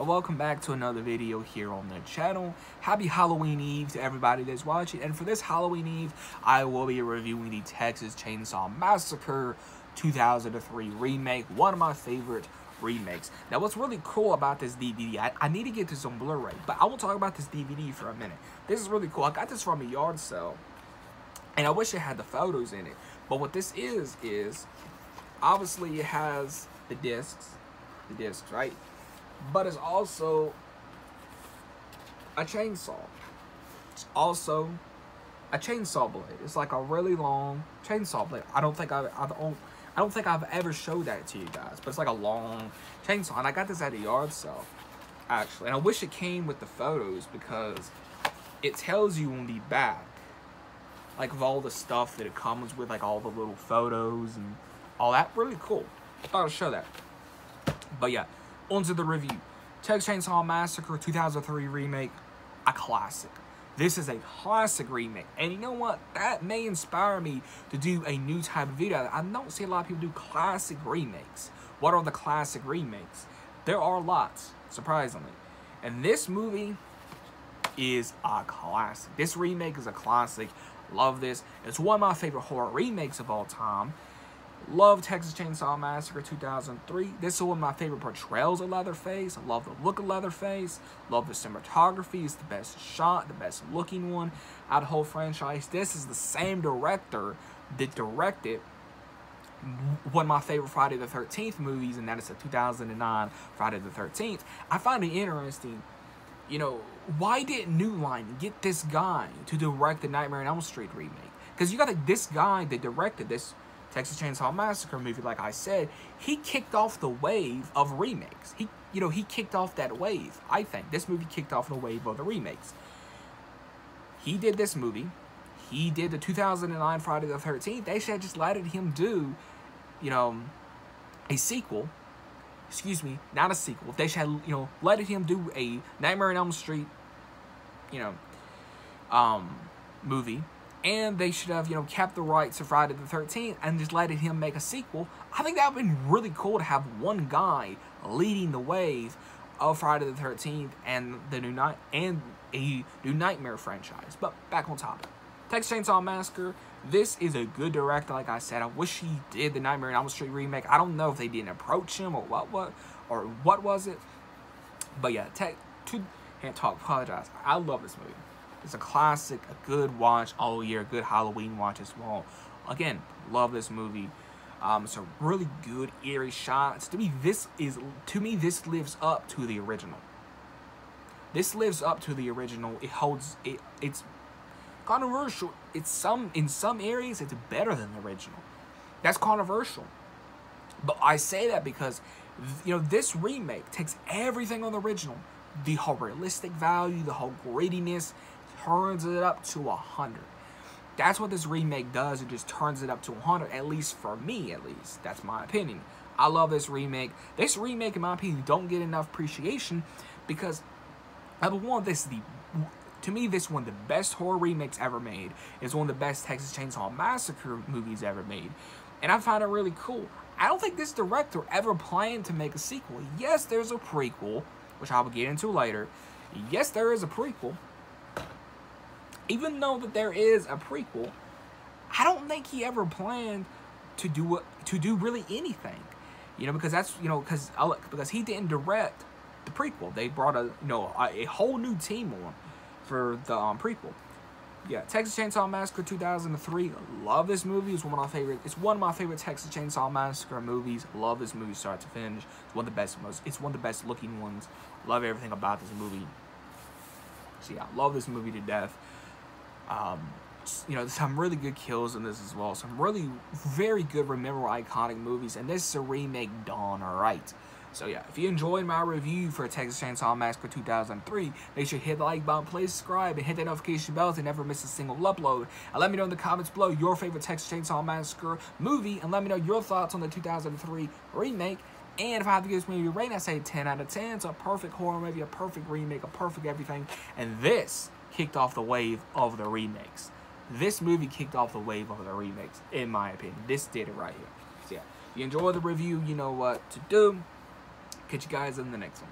welcome back to another video here on the channel. Happy Halloween Eve to everybody that's watching. And for this Halloween Eve, I will be reviewing the Texas Chainsaw Massacre 2003 remake, one of my favorite remakes. Now, what's really cool about this DVD, I need to get this on Blu-ray, but I will talk about this DVD for a minute. This is really cool. I got this from a yard sale, and I wish it had the photos in it. But what this is obviously it has the discs, right? But it's also a chainsaw. It's also a chainsaw blade. It's like a really long chainsaw blade. I don't think I've ever showed that to you guys, but it's like a long chainsaw. And I got this at a yard sale, actually. And I wish it came with the photos because it tells you on the back, like, of all the stuff that it comes with, like all the little photos and all that. Really cool. I thought I'd show that. But yeah, on to the review. Texas Chainsaw Massacre 2003 remake, a classic. This is a classic remake. And you know what? That may inspire me to do a new type of video. I don't see a lot of people do classic remakes. What are the classic remakes? There are lots, surprisingly. And this movie is a classic. This remake is a classic. Love this. It's one of my favorite horror remakes of all time. Love Texas Chainsaw Massacre 2003. This is one of my favorite portrayals of Leatherface. I love the look of Leatherface. Love the cinematography. It's the best shot, the best looking one out of the whole franchise. This is the same director that directed one of my favorite Friday the 13th movies, and that is the 2009 Friday the 13th. I find it interesting, you know, why didn't New Line get this guy to direct the Nightmare on Elm Street remake? Because you got this guy that directed this Texas Chainsaw Massacre movie, like I said, he kicked off the wave of remakes. He kicked off that wave, I think. This movie kicked off the wave of the remakes. He did this movie. He did the 2009 Friday the 13th. They should have just let him do, you know, a sequel. Excuse me, not a sequel. They should have, you know, let him do a Nightmare on Elm Street, you know, movie. And they should have, you know, kept the rights to Friday the 13th and just let him make a sequel. I think that would have been really cool to have one guy leading the wave of Friday the 13th and a new Nightmare franchise. But back on topic. Texas Chainsaw Massacre. This is a good director, like I said. I wish he did the Nightmare on Elm Street remake. I don't know if they didn't approach him or what was it. But yeah, apologize. I love this movie. It's a classic, a good watch all year, a good Halloween watch as well. Again, love this movie. It's a really good, eerie shot. To me, this lives up to the original. This lives up to the original. It's controversial. In some areas, it's better than the original. That's controversial. But I say that because, you know, this remake takes everything on the original. The whole realistic value, the whole grittiness, turns it up to 100. That's what this remake does. It just turns it up to 100, at least for me, at least. That's my opinion. I love this remake. This remake, in my opinion, don't get enough appreciation because, number one, to me, this is one of the best horror remakes ever made. It's one of the best Texas Chainsaw Massacre movies ever made. And I find it really cool. I don't think this director ever planned to make a sequel. Yes, there's a prequel, which I will get into later. Yes, there is a prequel. Even though that there is a prequel, I don't think he ever planned to do really anything. You know, because that's, you know, because he didn't direct the prequel. They brought a whole new team on for the prequel. Yeah, Texas Chainsaw Massacre 2003. Love this movie. It's one of my favorite Texas Chainsaw Massacre movies. Love this movie start to finish. It's one of the best looking ones. Love everything about this movie. So yeah, love this movie to death. You know, some really good kills in this as well. Some really very good, memorable, iconic movies. And this is a remake done right. So yeah, if you enjoyed my review for Texas Chainsaw Massacre 2003, make sure you hit the like button, please subscribe, and hit that notification bell to never miss a single upload. And let me know in the comments below your favorite Texas Chainsaw Massacre movie, and let me know your thoughts on the 2003 remake. And if I have to give this movie a rating, I say 10 out of 10. It's a perfect horror movie, a perfect remake, a perfect everything. And this kicked off the wave of the remakes. This movie kicked off the wave of the remakes, in my opinion. This did it right here. So yeah, if you enjoyed the review, you know what to do. Catch you guys in the next one.